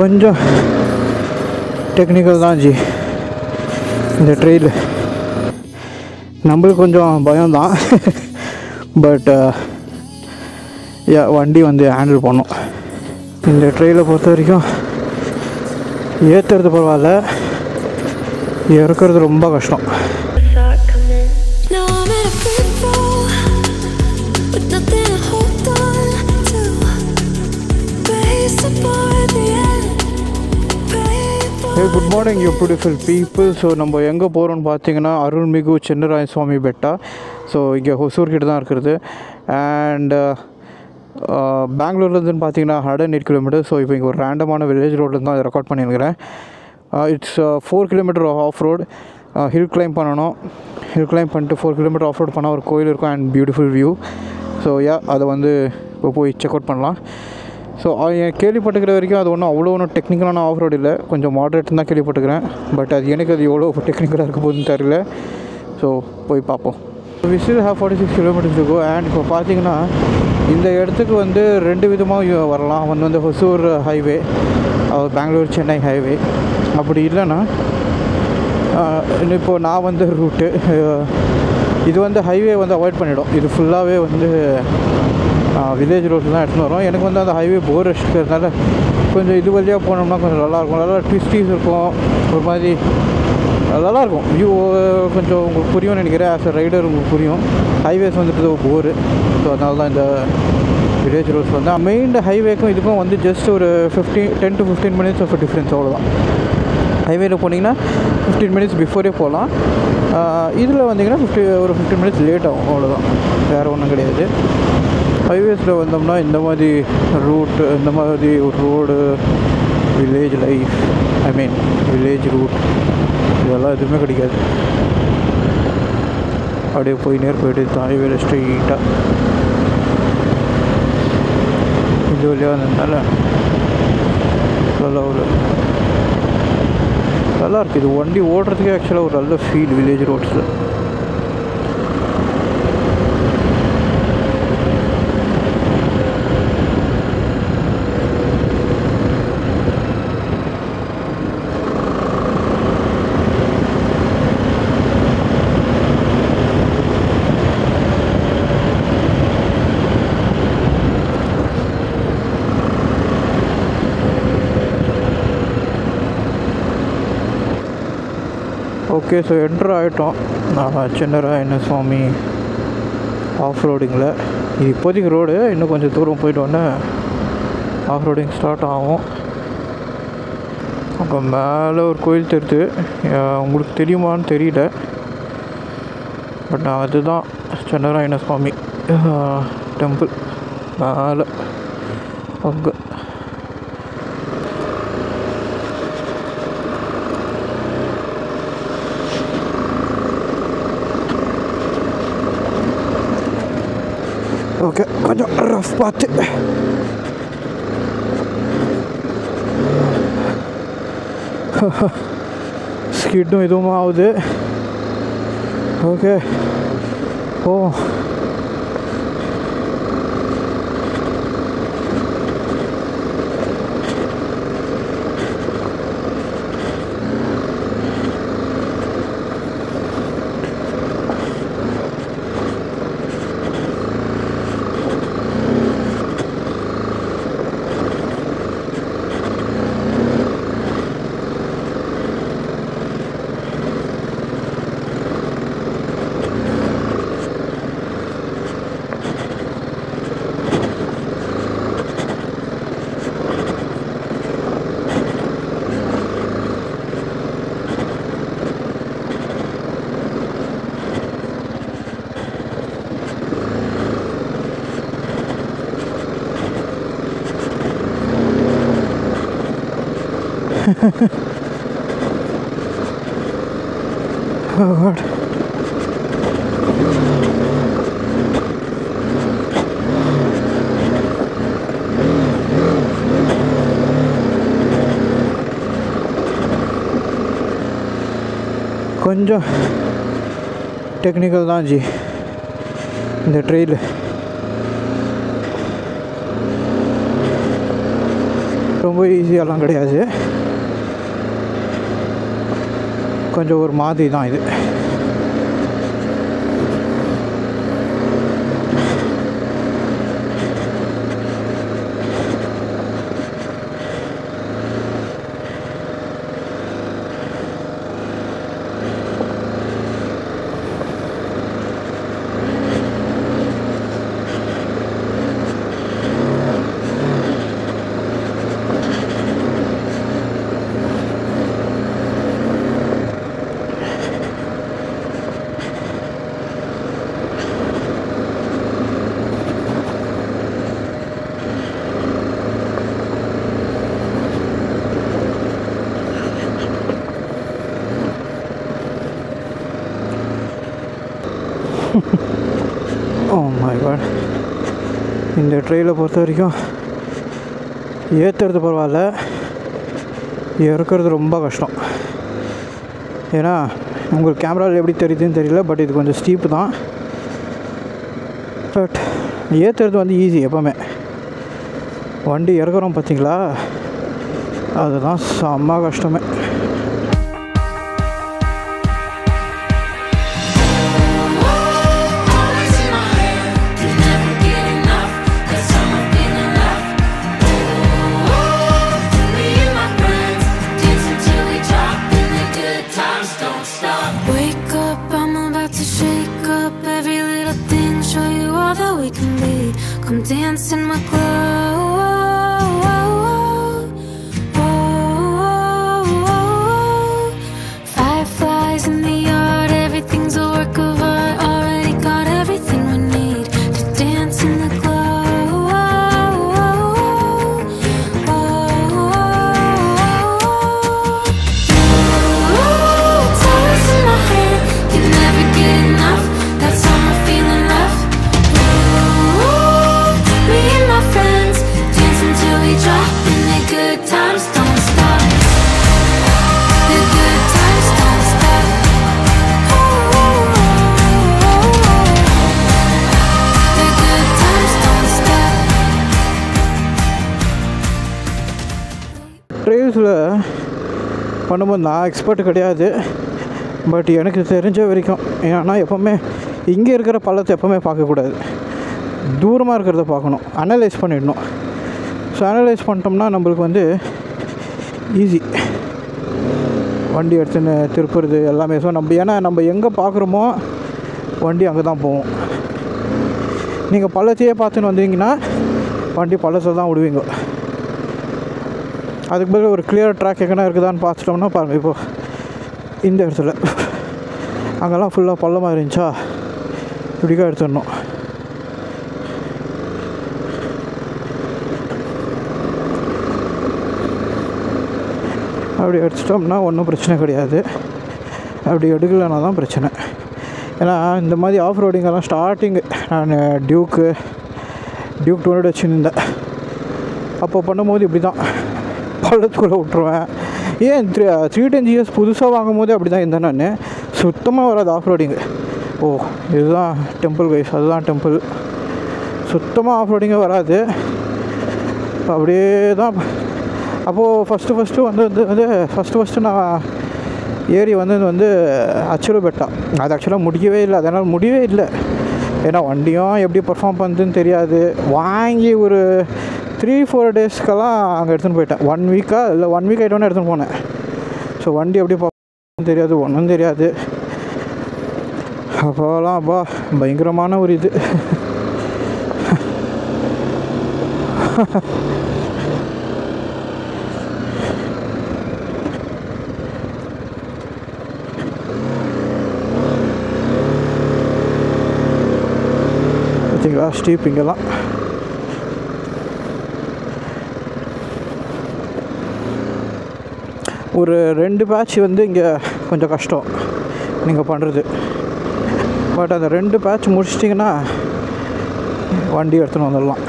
கொஞ்சம் டெக்னிக்கல் தான் ஜி இந்த ட்ரெயில். நம்மளுக்கு கொஞ்சம் பயம்தான். பட் வண்டி வந்து ஹேண்டில் பண்ணும். இந்த ட்ரெயிலை பொறுத்த வரைக்கும் ஏற்றுறது பரவாயில்ல, இறக்குறது ரொம்ப கஷ்டம். Good morning you beautiful people. So நம்ம எங்கே போகிறோன்னு பார்த்தீங்கன்னா அருள்மிகு சின்னராய சுவாமி பெட்டா. ஸோ இங்கே ஹொசூர் கிட்ட தான் இருக்கிறது. அண்ட் பெங்களூர்லேருந்துன்னு பார்த்தீங்கன்னா 108 கிலோமீட்டர். ஸோ இப்போ இங்கே ஒரு ரேண்டமான வில்லேஜ் ரோட்டில் தான் ரெக்கார்ட் பண்ணியிருக்கிறேன். It's 4 kilometre of road. Hill climb பண்ணணும். ஹில் கிளைம் பண்ணிட்டு 4 கிலோமீட்டர் ஆஃப் ரோடு பண்ணால் ஒரு கோயில் இருக்கும் அண்ட் பியூட்டிஃபுல் வியூ. ஸோ அதை வந்து இப்போ போய் செக் அவுட் பண்ணலாம். ஸோ கேள்விப்பட்டுக்கிற வரைக்கும் அது ஒன்றும் டெக்னிக்கலான ஆஃப் ரோடு இல்லை, கொஞ்சம் மாடரேட் தான் கேள்விப்பட்டுக்கிறேன். பட் அது எனக்கு அது எவ்வளோ டெக்னிக்கலாக இருக்க போகுதுன்னு தெரியல. ஸோ போய் பார்ப்போம். we still have 46 kilometers to go. And இப்போ பார்த்தீங்கன்னா இந்த இடத்துக்கு வந்து 2 விதமாக வரலாம். ஒன்று வந்து ஹொசூர் ஹைவே, பெங்களூர் சென்னை ஹைவே. அப்படி இல்லைன்னா இப்போது நான் வந்து ரூட்டு இது வந்து ஹைவே வந்து அவாய்ட் பண்ணிவிடும். இது ஃபுல்லாகவே வந்து வில்லேஜ் ரோட்டில் தான் எடுத்துன்னு வரும். எனக்கு வந்து அந்த ஹைவே போர் அடிச்சுக்கிறதுனால கொஞ்சம் இது வழியாக போனோம்னா கொஞ்சம் நல்லாயிருக்கும். நல்லா ட்விஸ்டீஸ் இருக்கும், ஒரு மாதிரி நல்லாயிருக்கும். வியூ கொஞ்சம் உங்களுக்கு புரியும்னு நினைக்கிறேன். ஆஸ் அ ரைடர் உங்களுக்கு புரியும். ஹைவேஸ் வந்துட்டு போரு. ஸோ அதனால தான் இந்த வில்லேஜ் ரோட்ஸ் வந்து மெயின் ஹைவேக்கும் இதுக்கும் வந்து ஜஸ்ட் ஒரு 10 to 15 minutes ஆஃப் டிஃப்ரென்ஸ், அவ்வளோதான். ஹைவேல போனீங்கன்னா 15 minutes பிஃபோரே போகலாம். இதில் வந்தீங்கன்னா ஒரு 15 minutes லேட் ஆகும், அவ்வளோதான். வேறு ஒன்றும் கிடையாது. ஹைவேஸில் வந்தோம்னா இந்த மாதிரி ரூட்டு, இந்த மாதிரி ஒரு road, village life, village route, இதெல்லாம் எதுவுமே கிடைக்காது. அப்படியே போயிட்டு தான் ஹைவேல ஸ்ட்ரெயிட்டாக இது வழியாக வந்ததுனால நல்லா இருக்குது. இது வண்டி ஓடுறதுக்கே ஆக்சுவலாக ஒரு நல்ல ஃபீல் வில்லேஜ் ரோட்ஸில். ஓகே, ஸோ என்ட்ரு ஆகிட்டோம் சின்னராய சுவாமி ஆஃப் ரோடிங்கில். இது இப்போதைக்கு ரோடு, இன்னும் கொஞ்சம் தூரம் போயிட்டோன்னே ஆஃப் ரோடிங் ஸ்டார்ட் ஆகும். அங்கே மேலே ஒரு கோயில் தெரியுது, உங்களுக்கு தெரியுமான்னு தெரியல. பட் அதுதான் சின்னராய சுவாமி டெம்பிள் மேலே அங்கே. ஓகே, கொஞ்சம் ரஃப் பார்த்து. ஸ்கிட்டும் இதுவும் ஆகுது. ஓகே, ஓ Oh God. கொஞ்சம் டெக்னிக்கல் தான் ஜி இந்த ட்ரெயில். ரொம்ப ஈஸியாலாம் கிடையாது, கொஞ்சம் ஒரு மாதிரி தான் இது. ஓ மை காட், இந்த ட்ரெயிலை பொறுத்த வரைக்கும் ஏற்றுறது பரவாயில்ல, இறக்குறது ரொம்ப கஷ்டம். ஏன்னா உங்களுக்கு கேமராவில் எப்படி தெரியுதுன்னு தெரியல, பட் இது கொஞ்சம் ஸ்டீப்பு தான். பட் ஏற்றுறது வந்து ஈஸி எப்போவுமே. வண்டி இறக்குறோம் பார்த்தீங்களா, அதுதான் செம்ம கஷ்டமே. Come dance in my glow. Fireflies in the yard, everything's a work of art. Already got everything we need to dance in the glow. It's always in my head, can never get enough. That's all I'm feeling left. Me and my friends dancing till we drop, and the good times don't stop. The good times don't stop. The good times don't stop. ட்ரெயில்ஸில் பண்ணும்போது நான் expert கிடையாது, but எனக்கு தெரிஞ்ச வரைக்கும், ஏன்னா எப்போவுமே இங்கே இருக்கிற பள்ளத்தை எப்போவுமே பார்க்கக்கூடாது, தூரமாக இருக்கிறத பார்க்கணும், அனலைஸ் பண்ணிடணும். ஸோ அனலைஸ் பண்ணிட்டோம்னா நம்மளுக்கு வந்து ஈஸி வண்டி எடுத்துன்னு திருப்புறது எல்லாமே. ஸோ ஏன்னா நம்ம எங்கே பார்க்குறோமோ வண்டி அங்கே தான் போகும். நீங்கள் பள்ளத்தையே பார்த்துன்னு வந்தீங்கன்னா வண்டி பள்ளத்தில் தான் விடுவீங்க. அதுக்கு பதில் ஒரு கிளியர் ட்ராக் எங்கன்னா இருக்குதான்னு பார்த்துட்டோம்னா பாருங்கள், இப்போது இந்த இடத்துல அங்கெல்லாம் ஃபுல்லாக பள்ளமாக இருந்துச்சா, இப்படிக்கா எடுத்துடணும். அப்படி எடுத்துட்டோம்னா ஒன்றும் பிரச்சனை கிடையாது, அப்படி எடுக்கலைன்னா தான் பிரச்சனை. ஏன்னா இந்த மாதிரி ஆஃப் ரோடிங்கெல்லாம் ஸ்டார்டிங்கு நான் டியூக் 200 வச்சுருந்தேன். அப்போ பண்ணும்போது இப்படி தான் பள்ளத்துக்குள்ளே விட்ருவேன். ஏன் 310 GS புதுசாக வாங்கும் போது அப்படி தான் இருந்தேன் நான். சுத்தமாக வராது ஆஃப் ரோடிங்கு. ஓ இதுதான் டெம்பிள் கைஸ், அதுதான் டெம்பிள். சுத்தமாக ஆஃப் ரோடிங்கே வராது. அப்படியே தான். அப்போது ஃபஸ்ட்டு வந்து நான் ஏறி வந்து அச்சுறுபெட்டா. அது ஆக்சுவலாக முடியவே இல்லை, அதனால் முடியவே இல்லை. ஏன்னா வண்டியும் எப்படி பர்ஃபார்ம் பண்ணுதுன்னு தெரியாது. வாங்கி ஒரு 3-4 டேஸ்க்கெல்லாம் அங்கே எடுத்துன்னு போயிட்டேன். 1 வீக்காக இல்லை 1 வீக் ஆகிட்டோன்னே எடுத்துன்னு போனேன். ஸோ வண்டி எப்படி பர்ஃபார்ம் தெரியாது, ஒன்றும் தெரியாது. அப்போலாம் அப்பா பயங்கரமான ஒரு இது. பார்த்தீங்களா ஸ்டீப் இங்கெல்லாம். ஒரு 2 பேட்ச் வந்து இங்கே கொஞ்சம் கஷ்டம் நீங்கள் பண்ணுறது. பட் அந்த 2 பேட்ச் முடிச்சிட்டிங்கன்னா வண்டி எடுத்துன்னு வந்துடலாம்.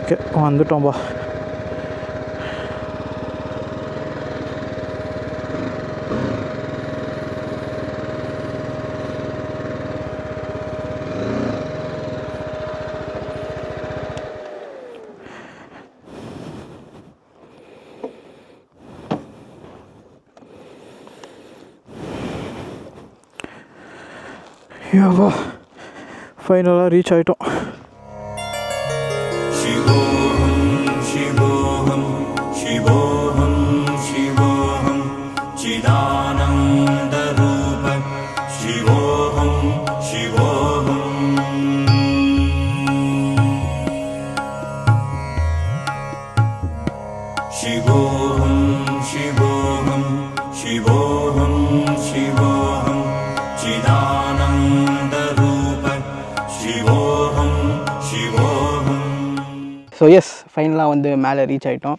ஓகே வந்துட்டோம்பா. யோவா ஃபைனலாக ரீச் ஆகிட்டோம். ஸோ எஸ் ஃபைனலாக வந்து மேலே ரீச் ஆகிட்டோம்.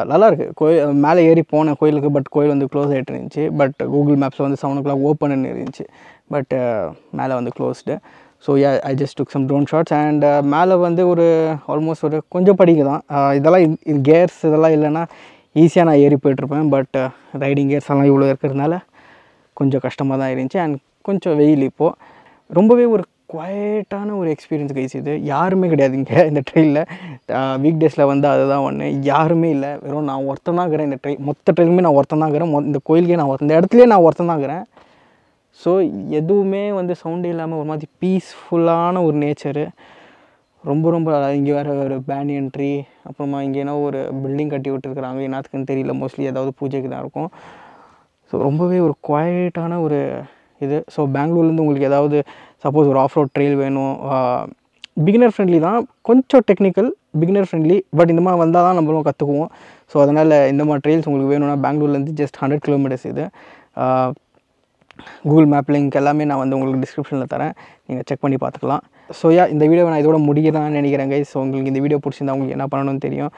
நல்லாயிருக்கு கோயில். மேலே ஏறி போன கோயிலுக்கு, பட் கோயில் வந்து க்ளோஸ் ஆகிட்டு இருந்துச்சு. பட் கூகுள் மேப்ஸில் வந்து 7 o'clock ஓப்பன் இருந்துச்சு. பட் மேலே வந்து closed. So I just took some drone shots. And மேலே வந்து ஒரு ஆல்மோஸ்ட் ஒரு கொஞ்சம் படிக்க தான். இதெல்லாம் இது கேர்ஸ் இதெல்லாம் இல்லைன்னா ஈஸியாக நான் ஏறி போய்ட்ருப்பேன். பட் ரைடிங் கேர்ஸ் எல்லாம் இவ்வளோ இருக்கிறதுனால கொஞ்சம் கஷ்டமாக தான் இருந்துச்சு. அண்ட் கொஞ்சம் வெயில் இப்போது. ரொம்பவே ஒரு குவைட்டான ஒரு எக்ஸ்பீரியன்ஸ் கைஸ். இது யாருமே கிடையாது இங்கே இந்த ட்ரெயினில். வீக் டேஸில் வந்து அதுதான் ஒன்று. யாருமே இல்லை, வெறும் நான் ஒருத்தன் தான் இருக்கிறேன். இந்த மொத்த ட்ரெயினுமே நான் ஒருத்தன் தான் இருக்கிறேன். இந்த கோயிலுக்கே நான் இந்த இடத்துலையே நான் ஒருத்தன் தான் இருக்கிறேன். ஸோ எதுவுமே வந்து சவுண்டு இல்லாமல் ஒரு மாதிரி பீஸ்ஃபுல்லான ஒரு நேச்சரு. ரொம்ப ரொம்ப இங்கே வேறு ஒரு பேனியன் ட்ரீ, அப்புறமா இங்கேனா ஒரு பில்டிங் கட்டி விட்டுருக்குறாங்க. என்னத்துக்குன்னு தெரியல, மோஸ்ட்லி ஏதாவது பூஜைக்கு தான் இருக்கும். ஸோ ரொம்பவே ஒரு குவைட்டான ஒரு இது. ஸோ பெங்களூர்லேருந்து உங்களுக்கு ஏதாவது சப்போஸ் ஒரு ஆஃப் ரோட் ட்ரெயில் வேணும், பிகினர் ஃப்ரெண்ட்லி தான், கொஞ்சம் டெக்னிக்கல், பிகினர் ஃப்ரெண்ட்லி. பட் இந்த மாதிரி வந்தால் தான் நம்மளும் கற்றுக்குவோம். ஸோ அதனால் இந்த மாதிரி ட்ரெயில்ஸ் உங்களுக்கு வேணும்னா பெங்களூர்லேருந்து ஜஸ்ட் 100 kilometers இது. கூகுள் மேப் லிங்க் எல்லாமே நான் வந்து உங்களுக்கு டிஸ்கிரிப்ஷனில் தரேன், நீங்கள் செக் பண்ணி பார்த்துக்கலாம். ஸோ இந்த வீடியோவை நான் இதோட முடிக்கலாம்னு நினைக்கிறேன் கைஸ். ஸோ உங்களுக்கு இந்த வீடியோ பிடிச்சிருந்தா உங்களுக்கு என்ன பண்ணணும்னு தெரியும்.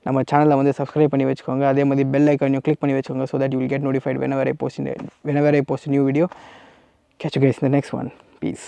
நம்ம சேனலை வந்து சப்ஸ்கிரைப் பண்ணி வச்சுக்கோங்க. அதே மாதிரி பெல் ஐக்கானையும் கிளிக் பண்ணி வச்சுக்கோங்க. So that you will get notified whenever I post new video. Catch you guys in the next one. Peace.